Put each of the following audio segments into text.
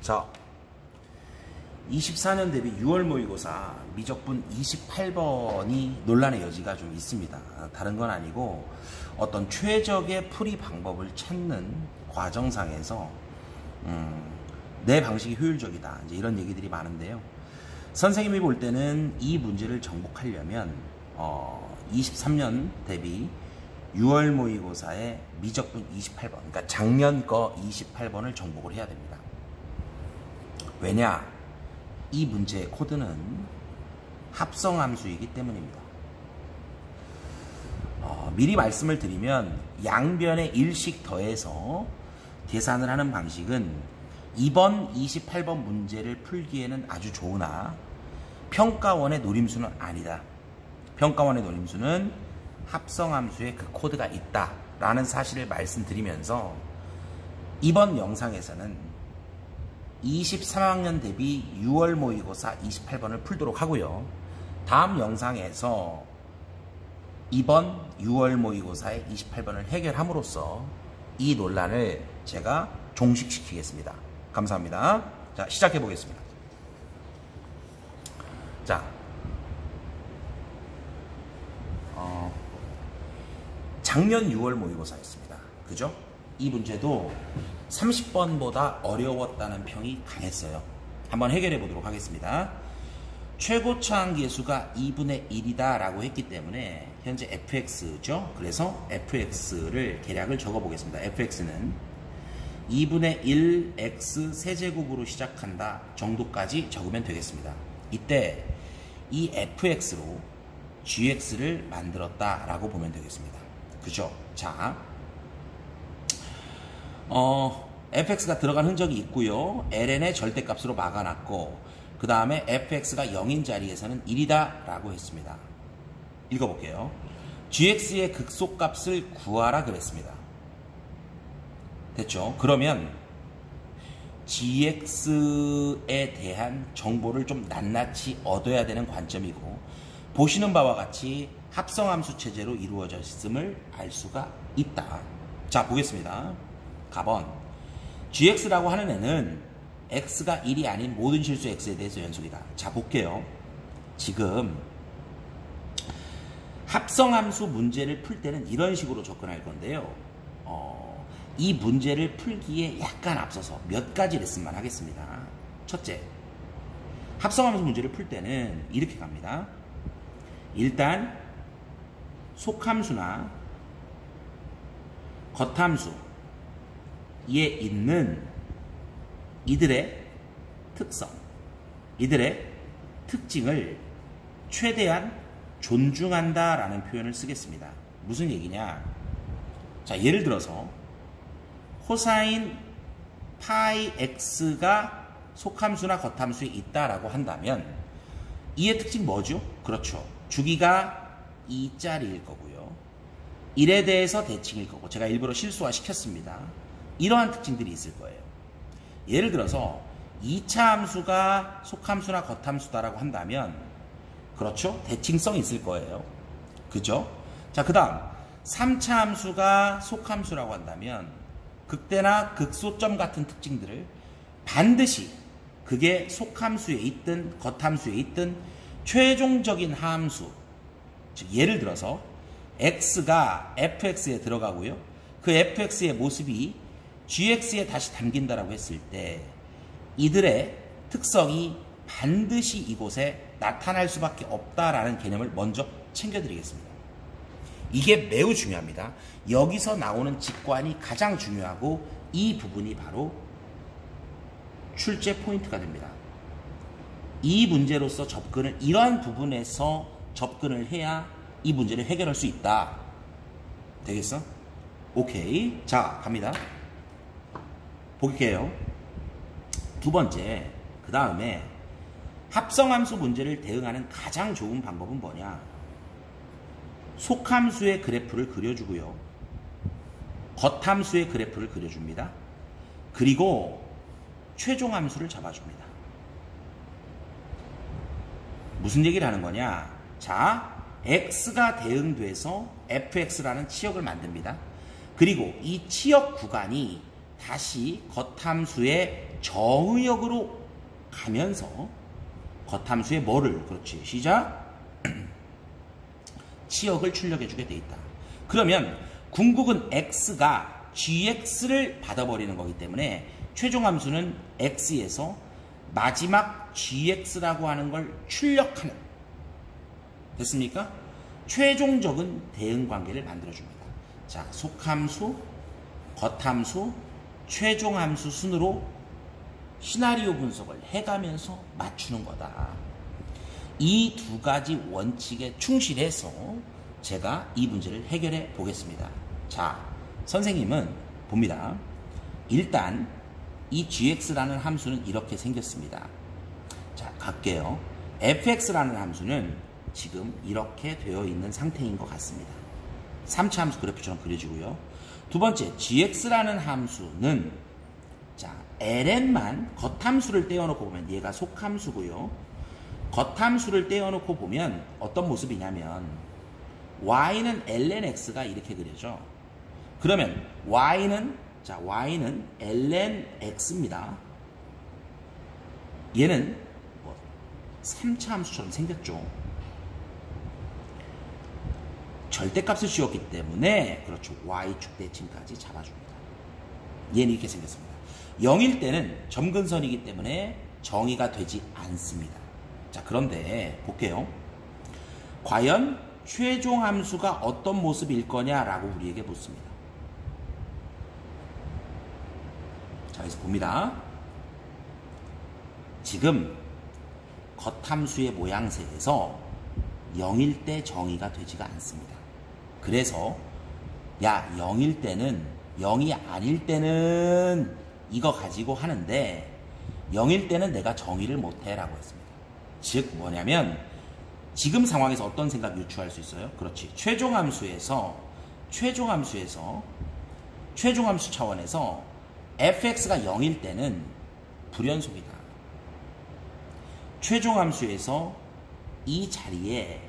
자, 24년 대비 6월 모의고사 미적분 28번이 논란의 여지가 좀 있습니다. 다른 건 아니고 어떤 최적의 풀이 방법을 찾는 과정상에서 내 방식이 효율적이다, 이제 이런 얘기들이 많은데요. 선생님이 볼 때는 이 문제를 정복하려면 23년 대비 6월 모의고사의 미적분 28번, 그러니까 작년 거 28번을 정복을 해야 됩니다. 왜냐? 이 문제의 코드는 합성함수이기 때문입니다. 미리 말씀을 드리면 양변에 1씩 더해서 계산을 하는 방식은 이번 28번 문제를 풀기에는 아주 좋으나 평가원의 노림수는 아니다. 평가원의 노림수는 합성함수에 그 코드가 있다라는 사실을 말씀드리면서 이번 영상에서는 23학년 대비 6월 모의고사 28번을 풀도록 하고요. 다음 영상에서 이번 6월 모의고사의 28번을 해결함으로써 이 논란을 제가 종식시키겠습니다. 감사합니다. 자, 시작해 보겠습니다. 자, 작년 6월 모의고사였습니다. 그죠? 이 문제도 30번보다 어려웠다는 평이 강했어요. 한번 해결해 보도록 하겠습니다. 최고차 함계수가 2분의 1이다 라고 했기 때문에 현재 fx죠. 그래서 fx를 계략을 적어 보겠습니다. fx는 2분의 1 x 세제곱으로 시작한다 정도까지 적으면 되겠습니다. 이때 이 fx로 gx를 만들었다 라고 보면 되겠습니다. 그죠? 자, fx가 들어간 흔적이 있고요. ln의 절대값으로 막아놨고, 그 다음에 fx가 0인 자리에서는 1이다 라고 했습니다. 읽어볼게요. gx의 극소값을 구하라 그랬습니다. 됐죠? 그러면 gx에 대한 정보를 좀 낱낱이 얻어야 되는 관점이고, 보시는 바와 같이 합성함수 체제로 이루어져 있음을 알 수가 있다. 자, 보겠습니다. 가번 gx라고 하는 애는 x가 1이 아닌 모든 실수 x에 대해서 연속이다. 자, 볼게요. 지금 합성함수 문제를 풀 때는 이런 식으로 접근할 건데요. 이 문제를 풀기에 약간 앞서서 몇 가지 레슨만 하겠습니다. 첫째, 합성함수 문제를 풀 때는 이렇게 갑니다. 일단 속함수나 겉함수에 있는 이들의 특성, 이들의 특징을 최대한 존중한다 라는 표현을 쓰겠습니다. 무슨 얘기냐? 자, 예를 들어서 코사인 파이 x가 속함수나 겉함수에 있다라고 한다면 이의 특징 뭐죠? 그렇죠. 주기가 2짜리일 거고요. 1에 대해서 대칭일 거고, 제가 일부러 실수화 시켰습니다. 이러한 특징들이 있을 거예요. 예를 들어서 2차 함수가 속함수나 겉함수다라고 한다면, 그렇죠? 대칭성이 있을 거예요. 그죠? 자, 그 다음 3차 함수가 속함수라고 한다면 극대나 극소점 같은 특징들을 반드시 그게 속함수에 있든 겉함수에 있든 최종적인 함수, 즉 예를 들어서 x가 fx에 들어가고요. 그 fx의 모습이 gx에 다시 담긴다라고 했을 때 이들의 특성이 반드시 이곳에 나타날 수밖에 없다라는 개념을 먼저 챙겨드리겠습니다. 이게 매우 중요합니다. 여기서 나오는 직관이 가장 중요하고 이 부분이 바로 출제 포인트가 됩니다. 이 문제로서 접근을 이러한 부분에서 접근을 해야 이 문제를 해결할 수 있다. 되겠어? 오케이. 자, 갑니다. 볼게요. 두 번째, 그 다음에 합성함수 문제를 대응하는 가장 좋은 방법은 뭐냐? 속함수의 그래프를 그려주고요. 겉함수의 그래프를 그려줍니다. 그리고 최종함수를 잡아줍니다. 무슨 얘기를 하는 거냐? 자, x가 대응돼서 fx라는 치역을 만듭니다. 그리고 이 치역 구간이 다시 겉함수의 저의역으로 가면서 겉함수의 뭐를, 그렇지, 시작, 치역을 출력해주게 돼 있다. 그러면 궁극은 x가 gx를 받아버리는 거기 때문에 최종함수는 x에서 마지막 gx라고 하는 걸 출력하는, 됐습니까? 최종적인 대응관계를 만들어줍니다. 자, 속함수, 겉함수, 최종함수 순으로 시나리오 분석을 해가면서 맞추는 거다. 이 두 가지 원칙에 충실해서 제가 이 문제를 해결해 보겠습니다. 자, 선생님은 봅니다. 일단 이 gx라는 함수는 이렇게 생겼습니다. 자, 갈게요. fx라는 함수는 지금 이렇게 되어 있는 상태인 것 같습니다. 3차 함수 그래프처럼 그려지고요. 두 번째, gx라는 함수는 자, ln만 겉함수를 떼어놓고 보면 얘가 속함수고요. 겉함수를 떼어놓고 보면 어떤 모습이냐면 y는 lnx가 이렇게 그려져. 그러면 y는 lnx입니다. 얘는 3차 함수처럼 생겼죠. 절대값을 씌웠기 때문에 그렇죠. y축 대칭까지 잡아줍니다. 얘는 이렇게 생겼습니다. 0일 때는 점근선이기 때문에 정의가 되지 않습니다. 자, 그런데 볼게요. 과연 최종 함수가 어떤 모습일 거냐라고 우리에게 묻습니다. 자, 여기서 봅니다. 지금 겉함수의 모양새에서 0일 때 정의가 되지가 않습니다. 그래서 야, 0일 때는 0이 아닐 때는 이거 가지고 하는데 0일 때는 내가 정의를 못해 라고 했습니다. 즉 뭐냐면 지금 상황에서 어떤 생각 유추할 수 있어요? 그렇지. 최종함수 차원에서 fx가 0일 때는 불연속이다. 최종함수에서 이 자리에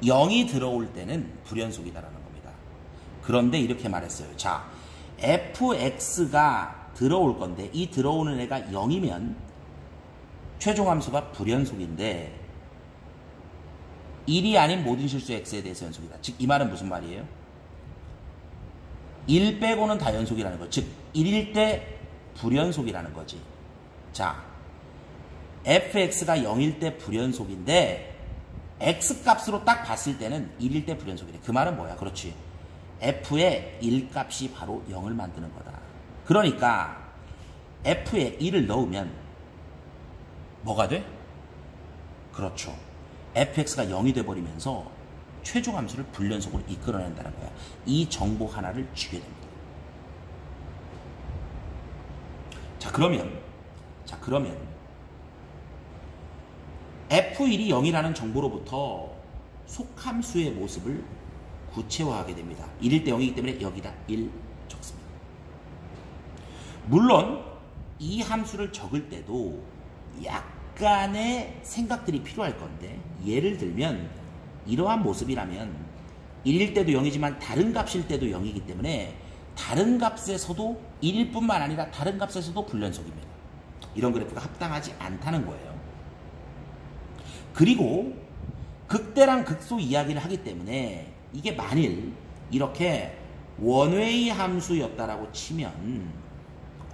0이 들어올 때는 불연속이다라는 겁니다. 그런데 이렇게 말했어요. 자, fx가 들어올 건데 이 들어오는 애가 0이면 최종함수가 불연속인데 1이 아닌 모든 실수 x에 대해서 연속이다. 즉 이 말은 무슨 말이에요? 1 빼고는 다 연속이라는 거. 즉 1일 때 불연속이라는 거지. 자, fx가 0일 때 불연속인데 x값으로 딱 봤을 때는 1일 때 불연속이래. 그 말은 뭐야? 그렇지. f의 1값이 바로 0을 만드는 거다. 그러니까 f에 1을 넣으면 뭐가 돼? 그렇죠. fx가 0이 돼버리면서 최종함수를 불연속으로 이끌어낸다는 거야. 이 정보 하나를 쥐게 됩니다. 자, 그러면 f1이 0이라는 정보로부터 속함수의 모습을 구체화하게 됩니다. 1일 때 0이기 때문에 여기다 1 적습니다. 물론 이 함수를 적을 때도 약간의 생각들이 필요할 건데, 예를 들면 이러한 모습이라면 1일 때도 0이지만 다른 값일 때도 0이기 때문에 다른 값에서도 1일 뿐만 아니라 다른 값에서도 불연속입니다. 이런 그래프가 합당하지 않다는 거예요. 그리고 극대랑 극소 이야기를 하기 때문에 이게 만일 이렇게 원웨이 함수였다라고 치면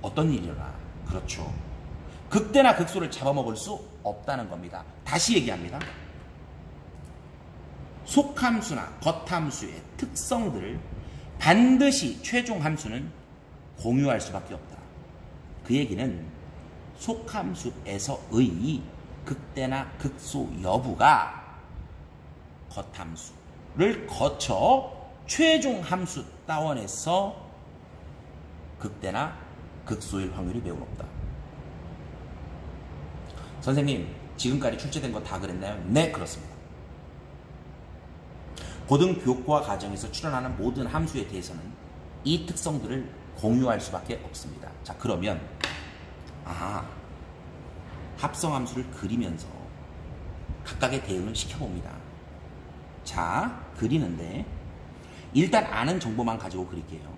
어떤 일이 일어나? 그렇죠. 극대나 극소를 잡아먹을 수 없다는 겁니다. 다시 얘기합니다. 속함수나 겉함수의 특성들을 반드시 최종 함수는 공유할 수밖에 없다. 그 얘기는 속함수에서의 극대나 극소 여부가 겉함수를 거쳐 최종 함수 따원에서 극대나 극소일 확률이 매우 높다. 선생님, 지금까지 출제된 거 다 그랬나요? 네, 그렇습니다. 고등교과 과정에서 출현하는 모든 함수에 대해서는 이 특성들을 공유할 수밖에 없습니다. 자, 그러면 합성함수를 그리면서 각각의 대응을 시켜봅니다. 자, 그리는데 일단 아는 정보만 가지고 그릴게요.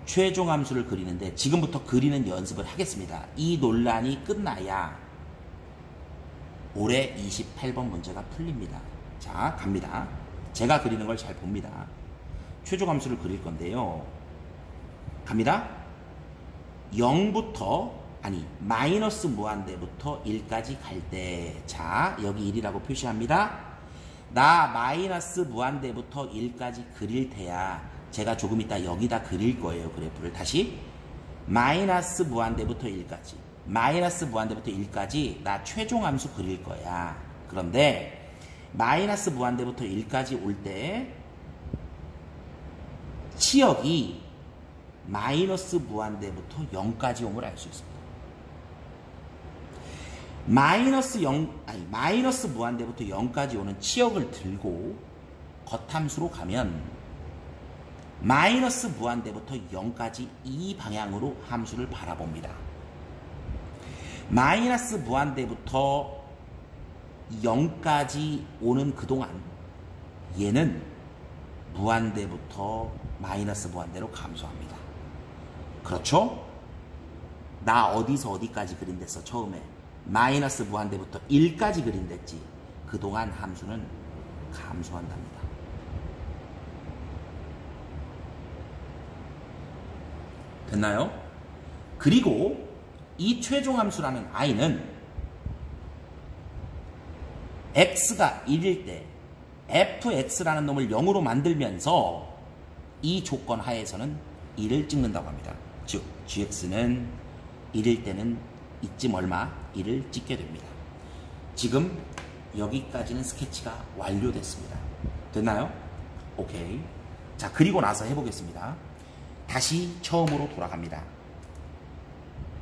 최종 함수를 그리는데 지금부터 그리는 연습을 하겠습니다. 이 논란이 끝나야 올해 28번 문제가 풀립니다. 자, 갑니다. 제가 그리는 걸 잘 봅니다. 최종 함수를 그릴 건데요. 갑니다. 0부터 마이너스 무한대부터 1까지 갈 때, 자, 여기 1이라고 표시합니다. 나 마이너스 무한대부터 1까지 그릴 테야. 제가 조금 이따 여기다 그릴 거예요. 그래프를 다시 마이너스 무한대부터 1까지, 마이너스 무한대부터 1까지 나 최종 함수 그릴 거야. 그런데 마이너스 무한대부터 1까지 올 때 치역이 마이너스 무한대부터 0까지 옴을 알 수 있습니다. 마이너스 무한대부터 0까지 오는 치역을 들고 겉함수로 가면 마이너스 무한대부터 0까지 이 방향으로 함수를 바라봅니다. 마이너스 무한대부터 0까지 오는 그동안 얘는 무한대부터 마이너스 무한대로 감소합니다. 그렇죠? 나 어디서 어디까지 그린댔어? 처음에 마이너스 무한대부터 1까지 그린댔지. 그동안 함수는 감소한답니다. 됐나요? 그리고 이 최종 함수라는 i는 x가 1일 때 fx라는 놈을 0으로 만들면서 이 조건 하에서는 1을 찍는다고 합니다. 즉 gx는 1일 때는 이쯤 얼마 1을 찍게 됩니다. 지금 여기까지는 스케치가 완료됐습니다. 됐나요? 오케이. 자, 그리고 나서 해보겠습니다. 다시 처음으로 돌아갑니다.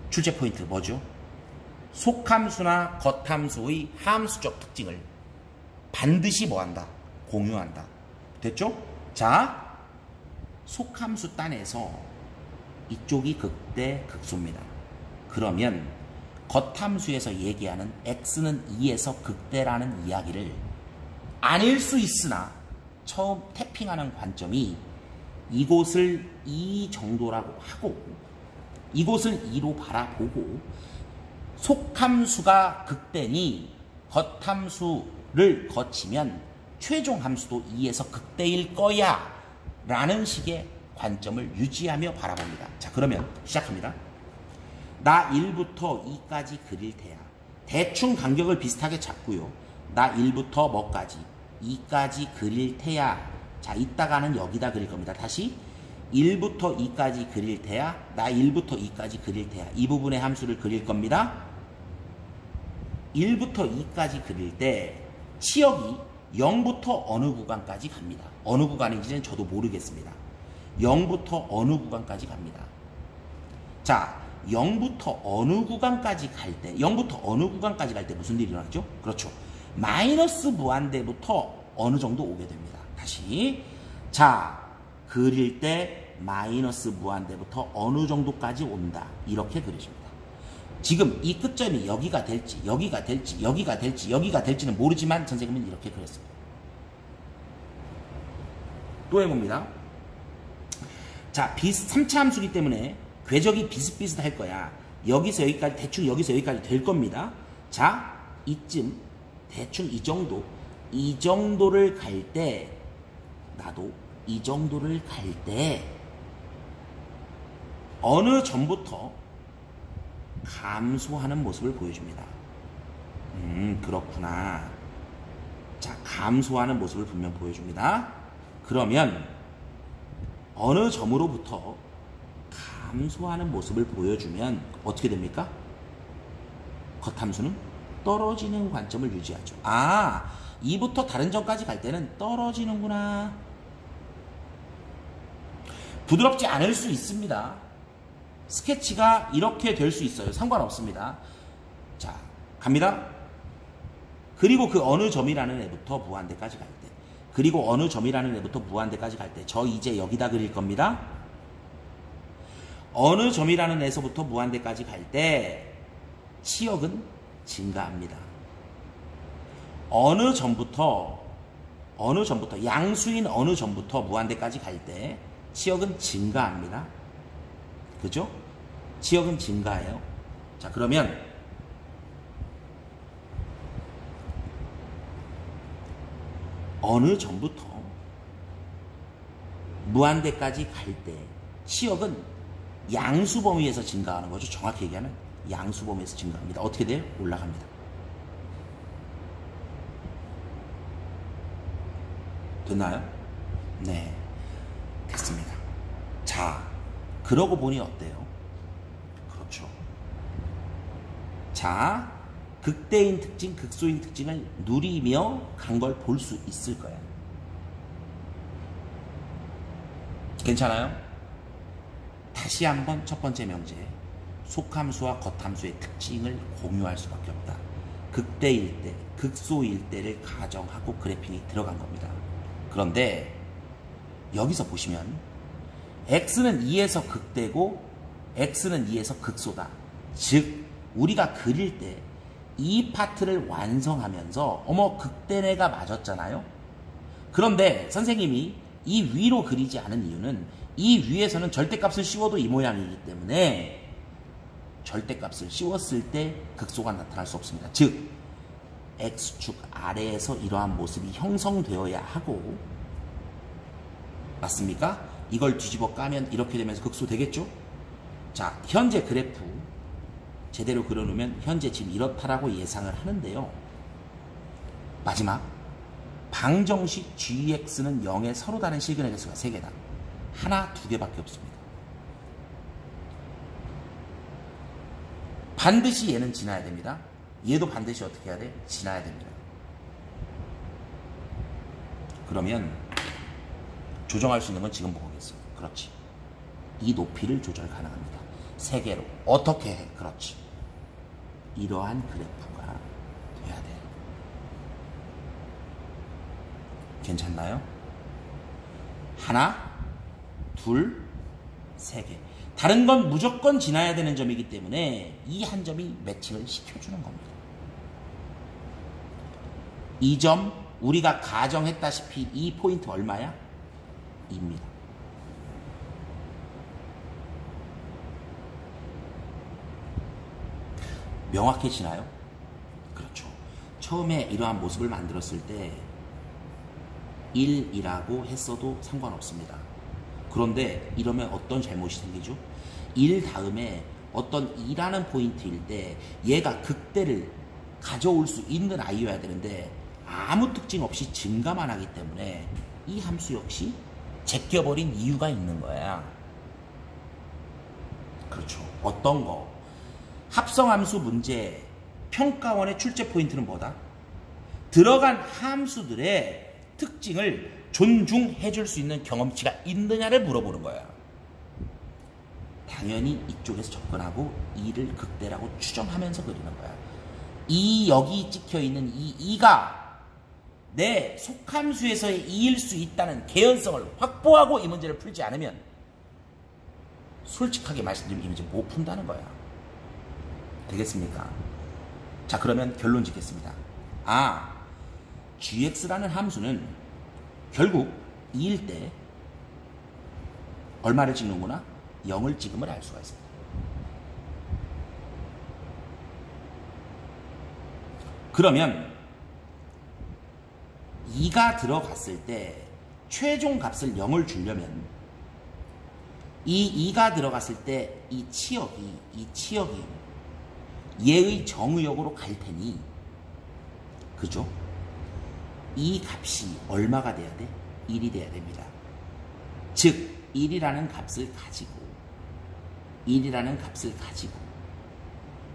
출제 포인트 뭐죠? 속함수나 겉함수의 함수적 특징을 반드시 뭐한다? 공유한다. 됐죠? 자, 속함수 딴에서 이쪽이 극대 극소입니다. 그러면 겉함수에서 얘기하는 x는 2에서 극대라는 이야기를 아닐 수 있으나 처음 태핑하는 관점이 이곳을 2 정도라고 하고 이곳을 2로 바라보고 속함수가 극대니 겉함수를 거치면 최종 함수도 2에서 극대일 거야 라는 식의 관점을 유지하며 바라봅니다. 자, 그러면 시작합니다. 나 1부터 2까지 그릴 테야. 대충 간격을 비슷하게 잡고요. 나 1부터 뭐까지? 2까지 그릴 테야. 자, 이따가는 여기다 그릴 겁니다. 다시 1부터 2까지 그릴 테야. 나 1부터 2까지 그릴 테야. 이 부분의 함수를 그릴 겁니다. 1부터 2까지 그릴 때 치역이 0부터 어느 구간까지 갑니다. 어느 구간인지는 저도 모르겠습니다. 0부터 어느 구간까지 갑니다. 자, 0부터 어느 구간까지 갈 때, 0부터 어느 구간까지 갈 때 무슨 일이 일어나죠? 그렇죠. 마이너스 무한대부터 어느 정도 오게 됩니다. 다시. 자, 그릴 때 마이너스 무한대부터 어느 정도까지 온다. 이렇게 그려집니다. 지금 이 끝점이 여기가 될지, 여기가 될지, 여기가 될지, 여기가 될지는 모르지만 선생님은 이렇게 그렸습니다. 또 해봅니다. 자, 3차 함수기 때문에 궤적이 비슷비슷할 거야. 여기서 여기까지, 대충 여기서 여기까지 될 겁니다. 자, 이쯤, 대충 이 정도를 갈 때, 나도 이 정도를 갈 때, 어느 점부터 감소하는 모습을 보여줍니다. 그렇구나. 자, 감소하는 모습을 분명 보여줍니다. 그러면, 어느 점으로부터 감소하는 모습을 보여주면 어떻게 됩니까? 겉함수는 떨어지는 관점을 유지하죠. 아, 2부터 다른 점까지 갈 때는 떨어지는구나. 부드럽지 않을 수 있습니다. 스케치가 이렇게 될 수 있어요. 상관없습니다. 자, 갑니다. 그리고 그 어느 점이라는 애부터 무한대까지 갈 때, 그리고 어느 점이라는 애부터 무한대까지 갈 때, 저 이제 여기다 그릴 겁니다. 어느 점이라는 애서부터 무한대까지 갈 때 치역은 증가합니다. 어느 점부터 양수인 어느 점부터 무한대까지 갈 때 치역은 증가합니다. 그죠? 치역은 증가해요. 자, 그러면 어느 점부터 무한대까지 갈 때 치역은 양수 범위에서 증가하는 거죠. 정확히 얘기하면 양수 범위에서 증가합니다. 어떻게 돼요? 올라갑니다. 됐나요? 네, 됐습니다. 자, 그러고 보니 어때요? 그렇죠. 자, 극대인 특징, 극소인 특징을 누리며 간 걸 볼 수 있을 거예요. 괜찮아요? 다시 한번 첫 번째 명제, 속함수와 겉함수의 특징을 공유할 수밖에 없다. 극대일 때, 극소일 때를 가정하고 그래핑이 들어간 겁니다. 그런데 여기서 보시면 x는 2에서 극대고 x는 2에서 극소다. 즉 우리가 그릴 때 이 파트를 완성하면서 어머 극대네가 맞았잖아요. 그런데 선생님이 이 위로 그리지 않은 이유는 이 위에서는 절대값을 씌워도 이 모양이기 때문에 절대값을 씌웠을 때 극소가 나타날 수 없습니다. 즉 x축 아래에서 이러한 모습이 형성되어야 하고, 맞습니까? 이걸 뒤집어 까면 이렇게 되면서 극소 되겠죠? 자, 현재 그래프 제대로 그려놓으면 현재 지금 이렇다라고 예상을 하는데요. 마지막 방정식 gx는 0에 서로 다른 실근의 개수가 3개다. 하나, 2개밖에 없습니다. 반드시 얘는 지나야 됩니다. 얘도 반드시 어떻게 해야 돼? 지나야 됩니다. 그러면 조정할 수 있는 건 지금 보겠어요. 그렇지. 이 높이를 조절 가능합니다. 3개로. 어떻게 해? 그렇지. 이러한 그래프가 돼야 돼요. 괜찮나요? 하나, 둘, 3개. 다른 건 무조건 지나야 되는 점이기 때문에 이 한 점이 매칭을 시켜주는 겁니다. 이 점 우리가 가정했다시피 이 포인트 얼마야? 2입니다. 명확해지나요? 그렇죠. 처음에 이러한 모습을 만들었을 때 1이라고 했어도 상관없습니다. 그런데 이러면 어떤 잘못이 생기죠? 1 다음에 어떤 2라는 포인트일 때 얘가 극대를 가져올 수 있는 아이여야 되는데 아무 특징 없이 증가만 하기 때문에 이 함수 역시 제껴버린 이유가 있는 거야. 그렇죠. 어떤 거? 합성함수 문제 평가원의 출제 포인트는 뭐다? 들어간 함수들의 특징을 존중해 줄 수 있는 경험치가 있느냐를 물어보는 거야. 당연히 이쪽에서 접근하고 2를 극대라고 추정하면서 그리는 거야. 여기 찍혀있는 이 2가 내 속함수에서의 2일 수 있다는 개연성을 확보하고 이 문제를 풀지 않으면 솔직하게 말씀드리면 이 문제 못 푼다는 거야. 되겠습니까? 자, 그러면 결론 짓겠습니다. gx라는 함수는 결국 2일 때 얼마를 찍는구나? 0을 찍음을 알 수가 있습니다. 그러면 2가 들어갔을 때 최종 값을 0을 주려면 이 2가 들어갔을 때 이 치역이 얘의 정의역으로 갈 테니, 그죠? 이 값이 얼마가 돼야 돼? 1이 돼야 됩니다. 즉 1이라는 값을 가지고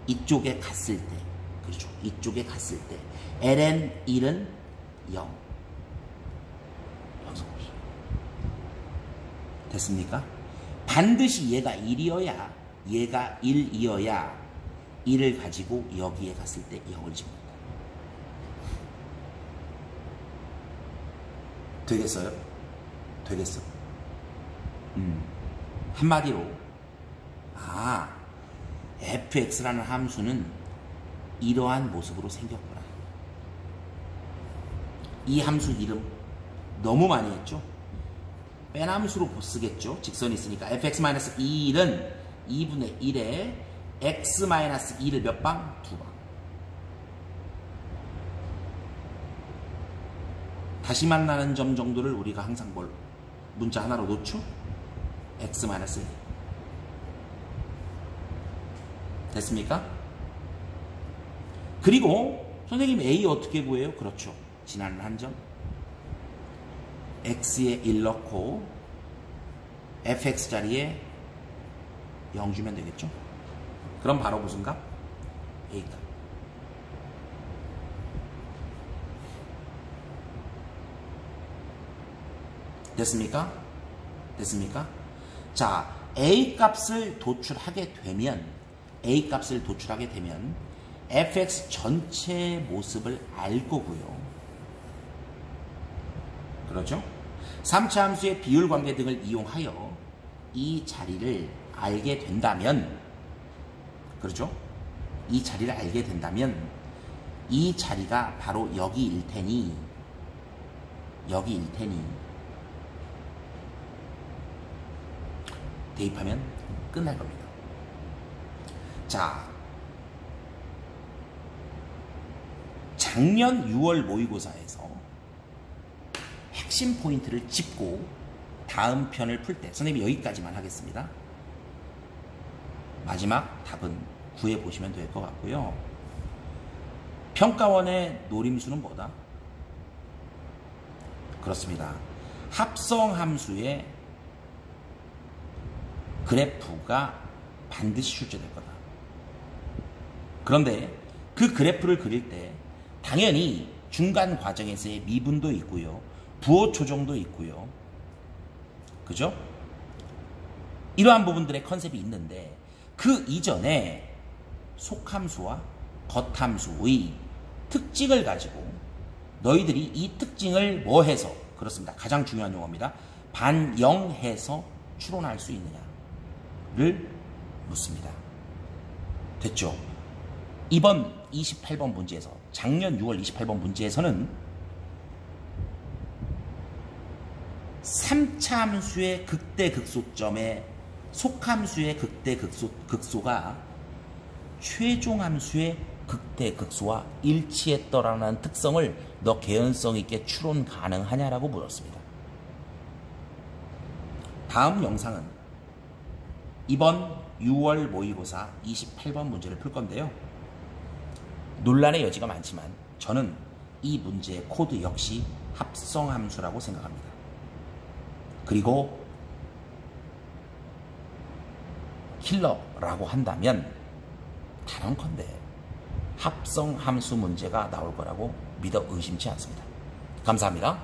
이쪽에 갔을 때, 그렇죠? 이쪽에 갔을 때 ln 1은 0. 됐습니까? 반드시 얘가 1이어야, 얘가 1이어야 1을 가지고 여기에 갔을 때 0을 집니다. 되겠어요? 되겠어? 한마디로 fx라는 함수는 이러한 모습으로 생겼구나. 이 함수 이름 너무 많이 했죠? 뺀함수로 쓰겠죠? 직선이 있으니까 fx-2는 2분의 1에 x-2를 몇 방? 2방. 다시 만나는 점 정도를 우리가 항상 문자 하나로 놓죠? x-1. 됐습니까? 그리고 선생님 a 어떻게 구해요? 그렇죠. 지나는 한 점. x에 1 넣고 fx 자리에 0 주면 되겠죠? 그럼 바로 무슨 값? a 값. 됐습니까? 됐습니까? 자, a 값을 도출하게 되면 fx 전체의 모습을 알 거고요. 그렇죠? 3차 함수의 비율 관계 등을 이용하여 이 자리를 알게 된다면, 그렇죠? 이 자리를 알게 된다면 이 자리가 바로 여기일 테니 대입하면 끝날 겁니다. 자, 작년 6월 모의고사에서 핵심 포인트를 짚고 다음 편을 풀 때 선생님이 여기까지만 하겠습니다. 마지막 답은 구해보시면 될 것 같고요. 평가원의 노림수는 뭐다? 그렇습니다. 합성함수의 그래프가 반드시 출제될 거다. 그런데 그 그래프를 그릴 때 당연히 중간 과정에서의 미분도 있고요. 부호 조정도 있고요. 그죠? 이러한 부분들의 컨셉이 있는데 그 이전에 속함수와 겉함수의 특징을 가지고 너희들이 이 특징을 뭐 해서, 그렇습니다. 가장 중요한 용어입니다. 반영해서 추론할 수 있느냐를 묻습니다. 됐죠? 이번 28번 문제에서, 작년 6월 28번 문제에서는 3차 함수의 극대 극소점에 속함수의 극대 극소가 최종 함수의 극대 극소와 일치했더라는 특성을 너 개연성 있게 추론 가능하냐라고 물었습니다. 다음 영상은 이번 6월 모의고사 28번 문제를 풀 건데요. 논란의 여지가 많지만 저는 이 문제의 코드 역시 합성함수라고 생각합니다. 그리고 킬러라고 한다면 단언컨대 합성함수 문제가 나올 거라고 믿어 의심치 않습니다. 감사합니다.